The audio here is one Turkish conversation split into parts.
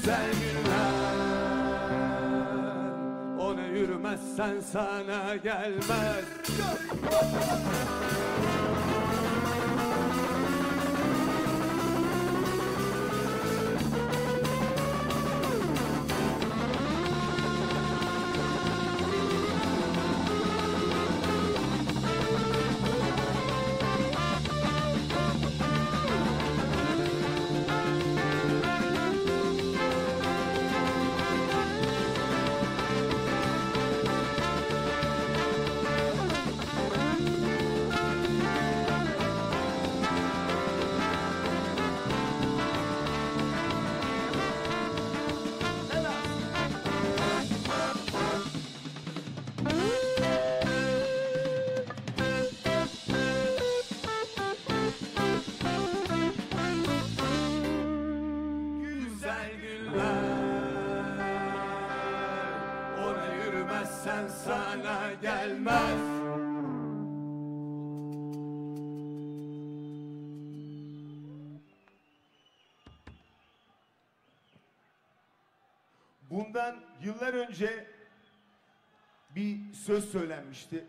güzel günler. Ona yürümezsen sana gelmez. Sen sana gelmez. Bundan yıllar önce bir söz söylenmişti.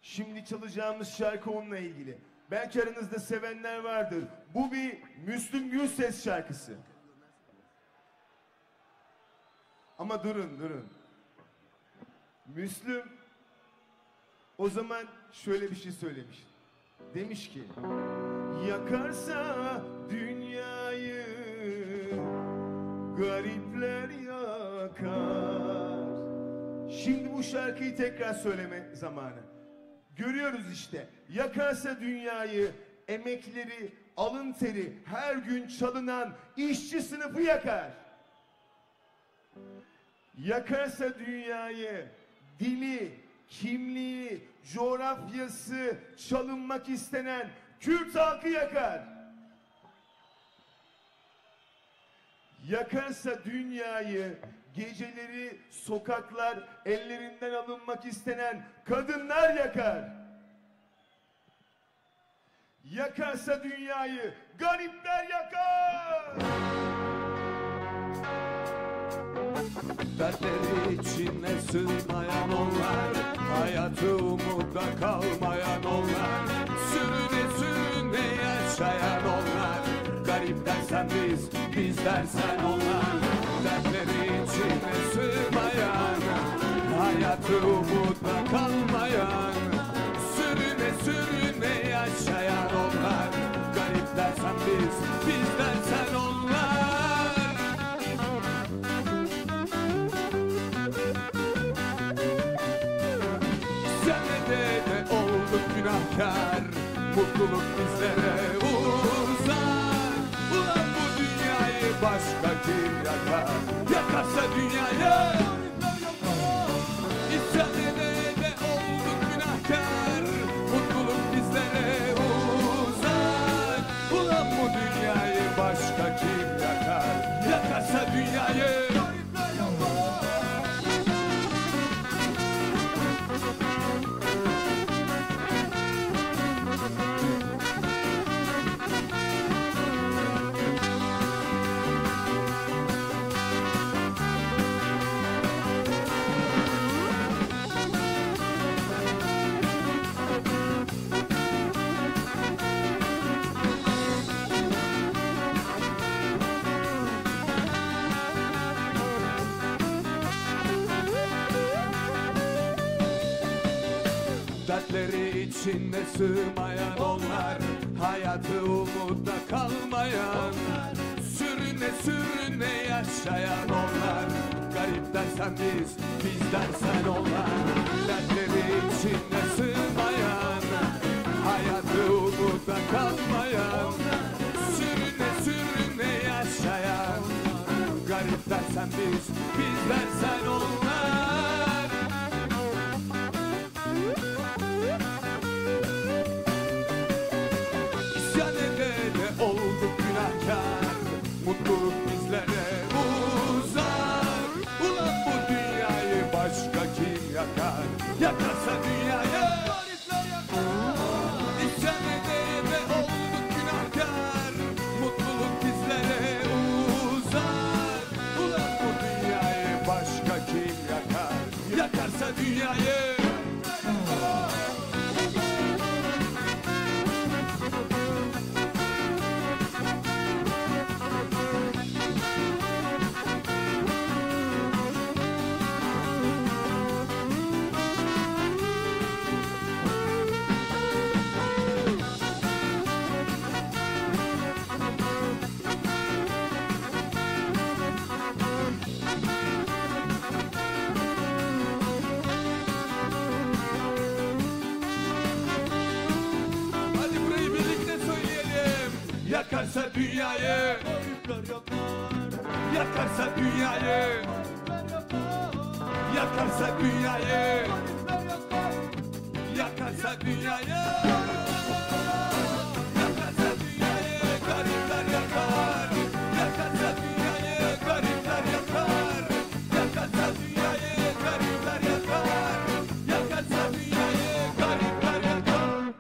Şimdi çalacağımız şarkı onunla ilgili. Belki aranızda sevenler vardır. Bu bir Müslüm Gürses şarkısı. Ama durun. Müslüm o zaman şöyle bir şey söylemiş. Demiş ki, yakarsa dünyayı garipler yakar. Şimdi bu şarkıyı tekrar söyleme zamanı. Görüyoruz işte, yakarsa dünyayı, emekleri, alın teri, her gün çalınan işçi sınıfı yakar. Yakarsa dünyayı, dili, kimliği, coğrafyası çalınmak istenen Kürt halkı yakar. Yakarsa dünyayı, geceleri sokaklar ellerinden alınmak istenen kadınlar yakar. Yakarsa dünyayı, garipler yakar. Dertleri içine sığmayan onlar, hayatı umutla kalmayan onlar, sürüne yaşayan onlar. Garip dersen biz, biz dersen onlar. Dertleri içine sığmayan, hayatı umutla kalmayan, sürüne yaşayan onlar. Garip dersen biz, biz dersen onlar. Günahkar, mutluluk bizlere uzak. Ulan bu dünyayı başka kim yakar? Yakarsa dünyayı. İsyan ede olduk günahkar, mutluluk bizlere uzak. Ulan bu dünyayı başka kim yakar? Yakarsa dünyayı. Dertleri içinde sığmayan onlar, hayatı umutla kalmayan, sürüne yaşayan onlar. Garip dersen biz, biz dersen onlar. Dertleri içinde sığmayan, hayatı umutla kalmayan, sürüne yaşayan. Garip dersen biz, biz dersen onlar. Mutluluk bizlere uzak. Ulan bu dünyayı başka kim yakar? Yakarsa dünyayı. İsyan ede olduk günahkar. Mutluluk bizlere uzak. Yakarsa dünyayı, yakarsa dünyayı, yakarsa dünyayı, yakarsa dünyayı, garipler yakar. Yakarsa dünyayı, garipler yakar. Yakarsa dünyayı, garipler yakar. Yakarsa dünyayı, garipler yakar.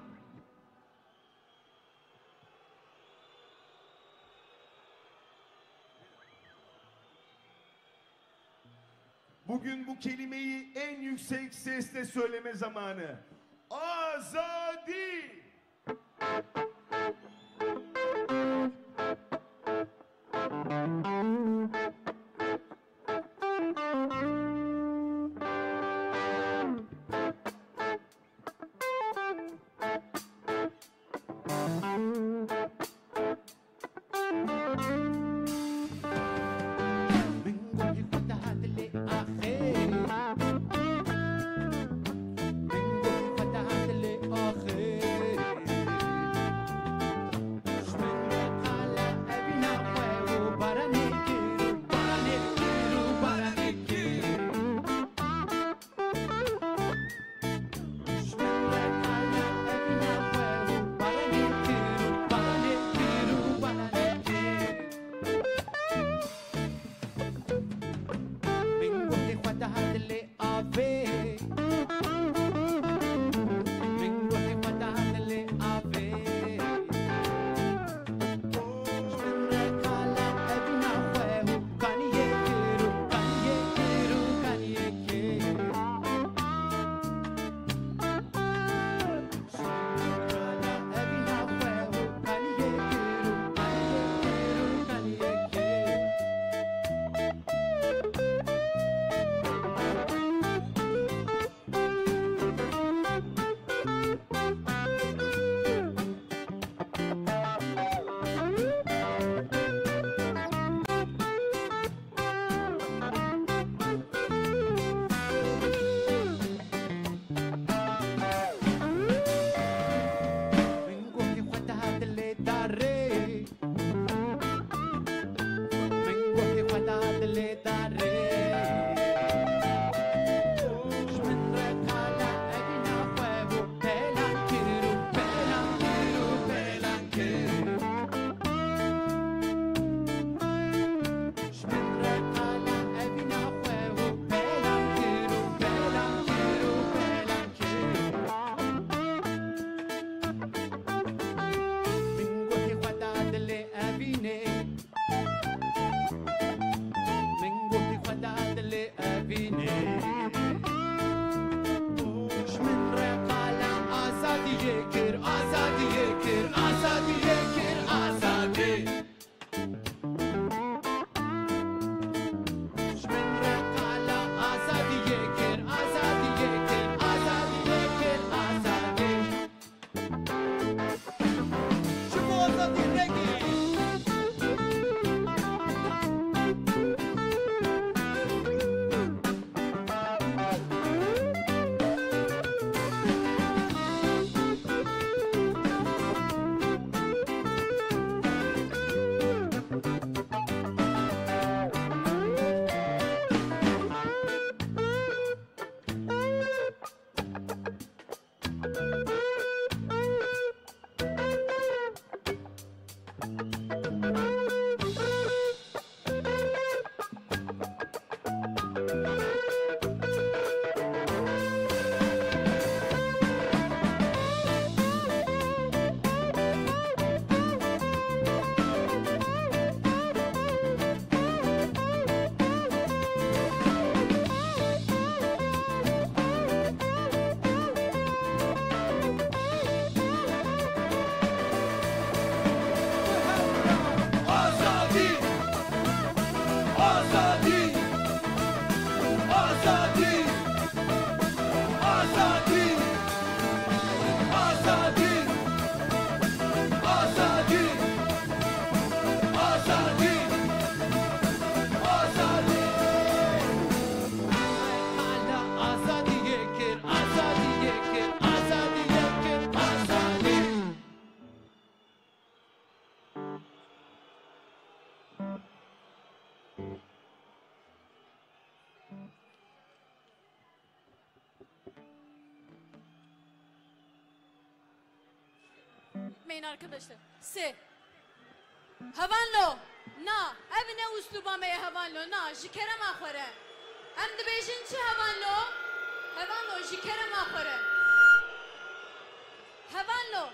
Bugün bu kelimeyi en yüksek sesle söyleme zamanı. Azadi! Korkmayın arkadaşlar. Havanlo. Na. Ev ne usluba meye havanlo. Na. Jikerem akhore. Em dibêjin çi havanlo? Havanlo jikerem akhore. Havanlo.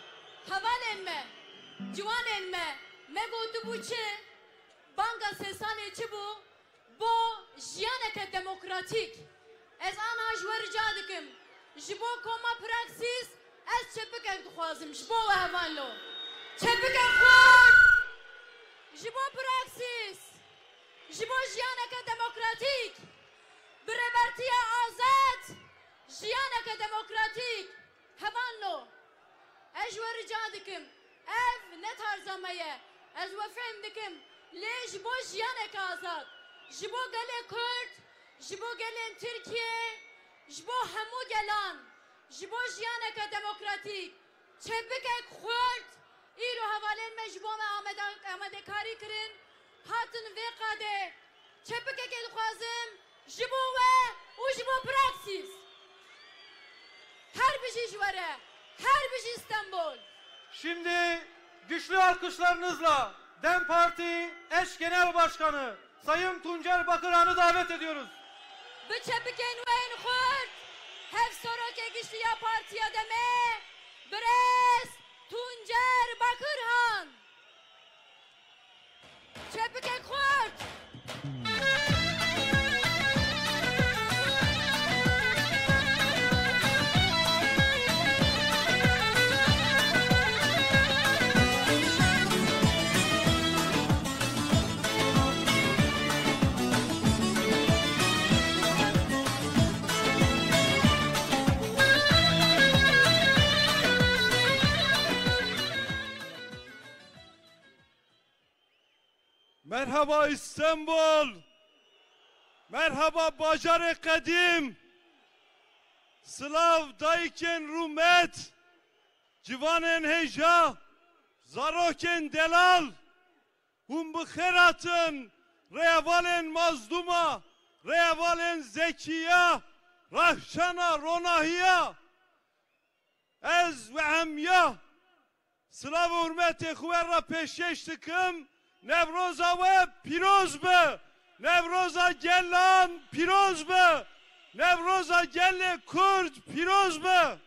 Havalên me. Ciwanên me. Me gotu bu çi. Banka sesanê çi bu? Bo jiyaneke demokratik. Ez ana ji we rica dikim. Ji bo koma praksis ez çepikek dixwazim. Ji bo we havanlo. Çepikek xwe. Ji bo praksis. Ji bo jiyaneke demokratik. Bi rêbertiya azad. Jiyaneke demokratik. Havanlo. Ez ji we rica dikim. Ev ne tarza me ye. Ez we fehm dikim. Lê ji bo jiyaneke azad. Ji bo gelê Kurd. Ji bo gelên Tirkiye. Ji bo hemû gelan. Ji bo jiyaneke demokratik. Çepikek xurt. İro havalên me ji bo me amadekarî kirin. Hatin vê qadê. Çepikekê dixwazim. Ji bo we û ji bo praksis. Her bijî ji we re. Her bijî İstanbul. Şimdi güçlü alkışlarınızla DEM Parti eş genel başkanı Sayın Tuncer Bakırhan'ı davet ediyoruz. Bi çepikên we yên xurt. Hev sorokê giştiya partiya deme. Birêz Tuncer Bakırhan. Çepikek xurt. Merhaba İstanbul. Merhaba Bacar-ı Kadim. Slav dayken Rumet. Civanen Heja. Zaroken Delal. Hum bıkheratın. Reyavalen Mazduma. Reyavalen Zekiya. Rahşana Ronahiya. Ez ve Hamya. Slav hürmeti kuvverra peşeş tıkım. Nevroza ve piroz be. Nevroza gellan piroz be. Nevroza gelle Kurd piroz be.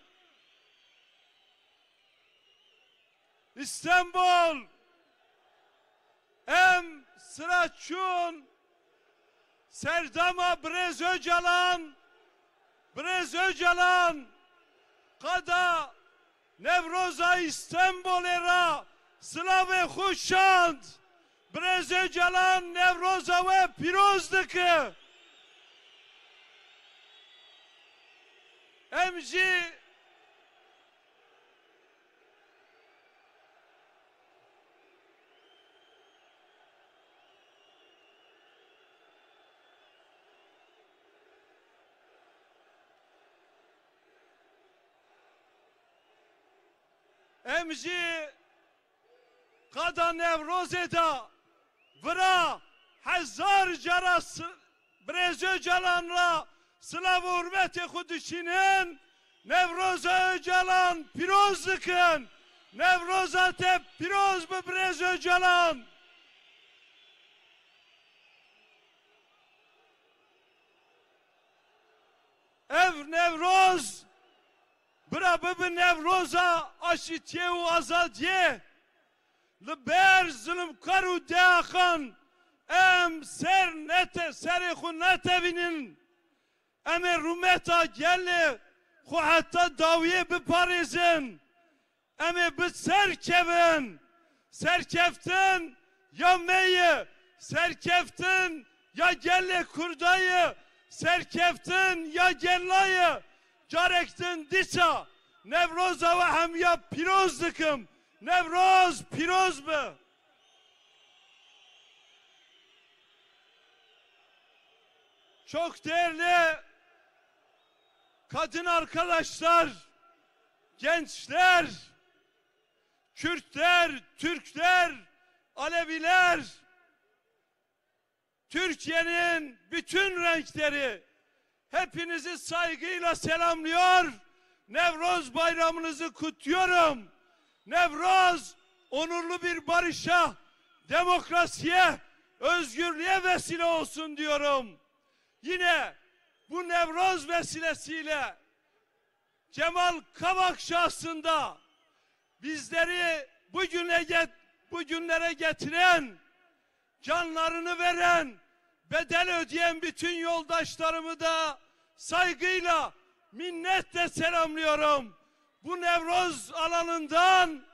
İstanbul. Em sıraçun. Serdama Brez Öcalan. Brez Öcalan. Kada Nevroza İstanbul era. Slave Huşşand. Brez Öcalan Nevroza ve Piroz'daki emci Kada Nevroz'da Vra hazar caras Brez Öcalan'la Slav hürmeti Kudüs'ünün Nevroza Öcalan piroz dıkın. Nevroza te piroz bu Brez Öcalan. Ev Nevroz bra bu Nevroza aşitiye u azadiye. Liber zulüm karu deakan em ser nete seri xu netevinin em rumeta gelle xu hatta daviye biparizin em bi serkevin serkeftin ya meye serkeftin ya gelle kurdayı serkeftin ya gellayı carektin disa Nevroza ve hemya piroz dıkım. Nevroz piroz mu? Çok değerli kadın arkadaşlar, gençler, Kürtler, Türkler, Aleviler, Türkiye'nin bütün renkleri hepinizi saygıyla selamlıyor. Nevroz bayramınızı kutluyorum. Nevroz onurlu bir barışa, demokrasiye, özgürlüğe vesile olsun diyorum. Yine bu Nevroz vesilesiyle Cemal Kavak şahsında bizleri bugünlere getiren, canlarını veren, bedel ödeyen bütün yoldaşlarımı da saygıyla, minnetle selamlıyorum. Bu Nevroz alanından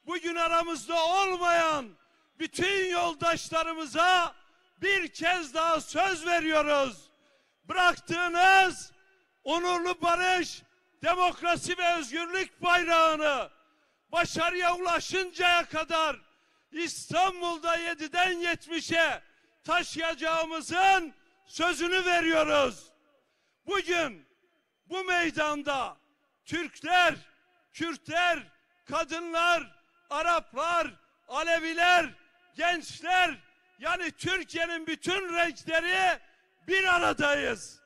bugün aramızda olmayan bütün yoldaşlarımıza bir kez daha söz veriyoruz. Bıraktığınız onurlu barış, demokrasi ve özgürlük bayrağını başarıya ulaşıncaya kadar İstanbul'da 7'den 70'e taşıyacağımızın sözünü veriyoruz. Bugün bu meydanda Türkler, Kürtler, kadınlar, Araplar, Aleviler, gençler, yani Türkiye'nin bütün renkleri bir aradayız.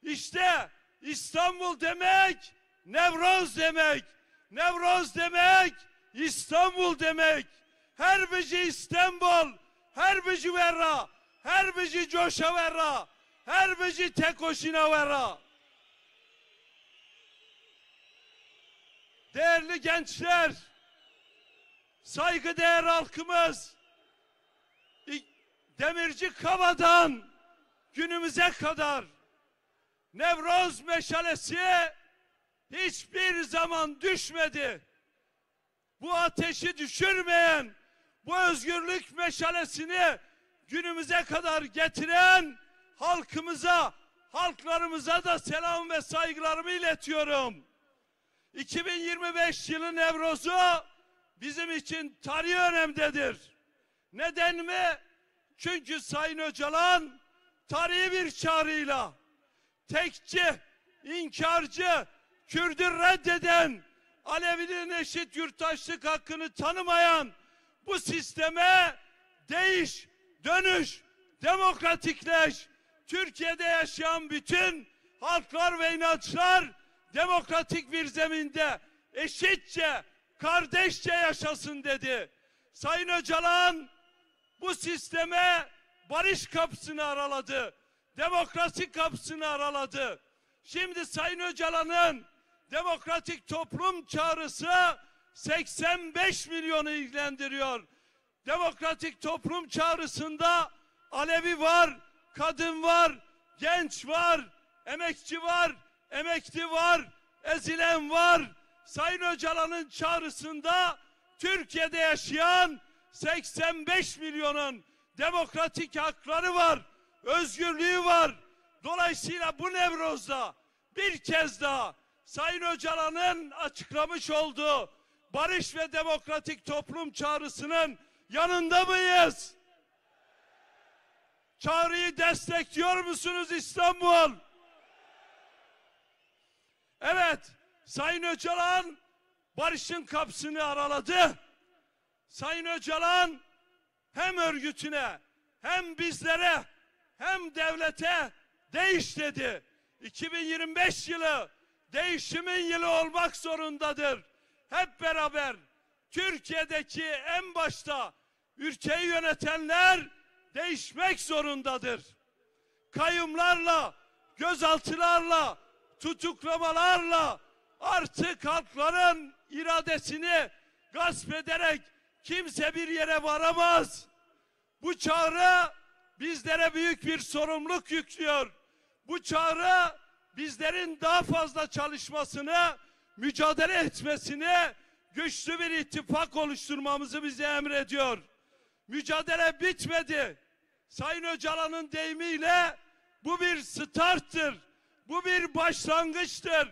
İşte İstanbul demek, Nevroz demek. Nevroz demek, İstanbul demek. Her bici İstanbul, her bici verra, her bici coşa verra, her bici tekoşina verra. Değerli gençler, saygıdeğer halkımız, Demirci Kava'dan günümüze kadar Nevroz meşalesi hiçbir zaman düşmedi. Bu ateşi düşürmeyen, bu özgürlük meşalesini günümüze kadar getiren halkımıza, halklarımıza da selam ve saygılarımı iletiyorum. 2025 yılı Nevroz'u bizim için tarihi önemdedir. Neden mi? Çünkü Sayın Öcalan tarihi bir çağrıyla tekçi, inkarcı, Kürt'ü reddeden, Alevinin eşit yurttaşlık hakkını tanımayan bu sisteme değiş, dönüş, demokratikleş, Türkiye'de yaşayan bütün halklar ve inançlar demokratik bir zeminde eşitçe, kardeşçe yaşasın dedi. Sayın Öcalan bu sisteme barış kapısını araladı, demokrasi kapısını araladı. Şimdi Sayın Öcalan'ın demokratik toplum çağrısı 85 milyonu ilgilendiriyor. Demokratik toplum çağrısında Alevi var, kadın var, genç var, emekçi var, emekli var, ezilen var. Sayın Öcalan'ın çağrısında Türkiye'de yaşayan 85 milyonun demokratik hakları var, özgürlüğü var. Dolayısıyla bu Nevroz'da bir kez daha Sayın Öcalan'ın açıklamış olduğu barış ve demokratik toplum çağrısının yanında mıyız? Çağrıyı destekliyor musunuz İstanbul? Evet, Sayın Öcalan barışın kapısını araladı. Sayın Öcalan hem örgütüne, hem bizlere, hem devlete değiş dedi. 2025 yılı değişimin yılı olmak zorundadır. Hep beraber Türkiye'deki en başta ülkeyi yönetenler değişmek zorundadır. Kayyumlarla, gözaltılarla, tutuklamalarla artık halkların iradesini gasp ederek kimse bir yere varamaz. Bu çağrı bizlere büyük bir sorumluluk yüklüyor. Bu çağrı bizlerin daha fazla çalışmasını, mücadele etmesini, güçlü bir ittifak oluşturmamızı bize emrediyor. Mücadele bitmedi. Sayın Öcalan'ın deyimiyle bu bir starttır. Bu bir başlangıçtır.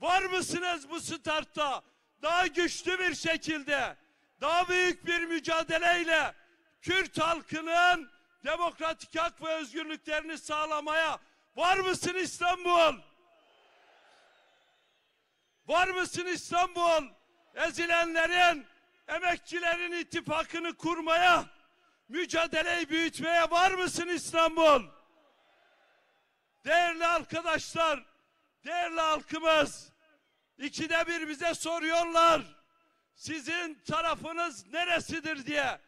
Var mısınız bu startta? Daha güçlü bir şekilde, daha büyük bir mücadeleyle Kürt halkının demokratik hak ve özgürlüklerini sağlamaya var mısın İstanbul? Var mısın İstanbul? Ezilenlerin, emekçilerin ittifakını kurmaya, mücadeleyi büyütmeye var mısın İstanbul? Değerli arkadaşlar, değerli halkımız, ikide bir bize soruyorlar. sizin tarafınız neresidir diye.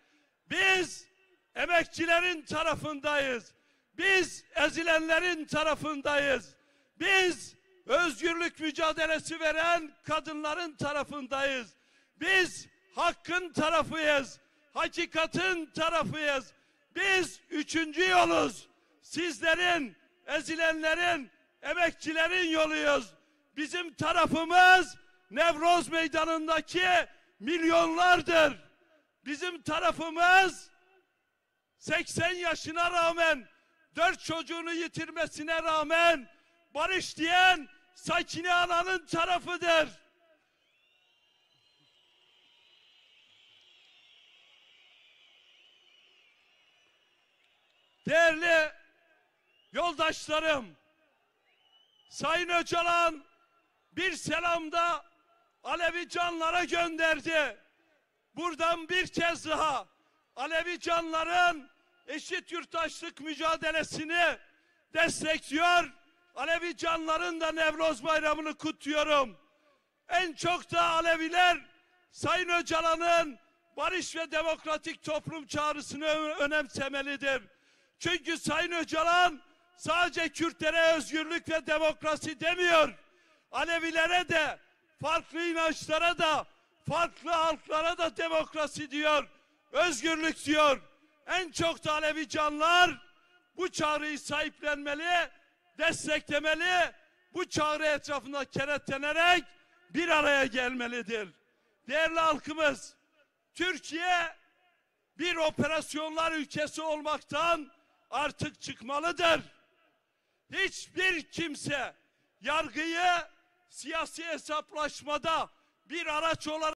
Biz emekçilerin tarafındayız. Biz ezilenlerin tarafındayız. Biz özgürlük mücadelesi veren kadınların tarafındayız. Biz hakkın tarafıyız. Hakikatin tarafıyız. Biz üçüncü yoluz. Sizlerin, ezilenlerin, emekçilerin yoluyuz. Bizim tarafımız Nevroz Meydanı'ndaki milyonlardır. Bizim tarafımız 80 yaşına rağmen, 4 çocuğunu yitirmesine rağmen barış diyen Sakine Ana'nın tarafıdır. Değerli yoldaşlarım, Sayın Öcalan bir selamda Alevi canlara gönderdi. Buradan bir kez daha Alevi canların eşit yurttaşlık mücadelesini destekliyor. Alevi canların da Nevroz Bayramı'nı kutluyorum. En çok da Aleviler Sayın Öcalan'ın barış ve demokratik toplum çağrısını önemsemelidir. Çünkü Sayın Öcalan sadece Kürtlere özgürlük ve demokrasi demiyor. Alevilere de, farklı inançlara da, farklı halklara da demokrasi diyor, özgürlük diyor. En çok da Alevi canlar bu çağrıyı sahiplenmeli, desteklemeli, bu çağrı etrafında kenetlenerek bir araya gelmelidir. Değerli halkımız, Türkiye bir operasyonlar ülkesi olmaktan artık çıkmalıdır. Hiçbir kimse yargıyı siyasi hesaplaşmada bir araç olarak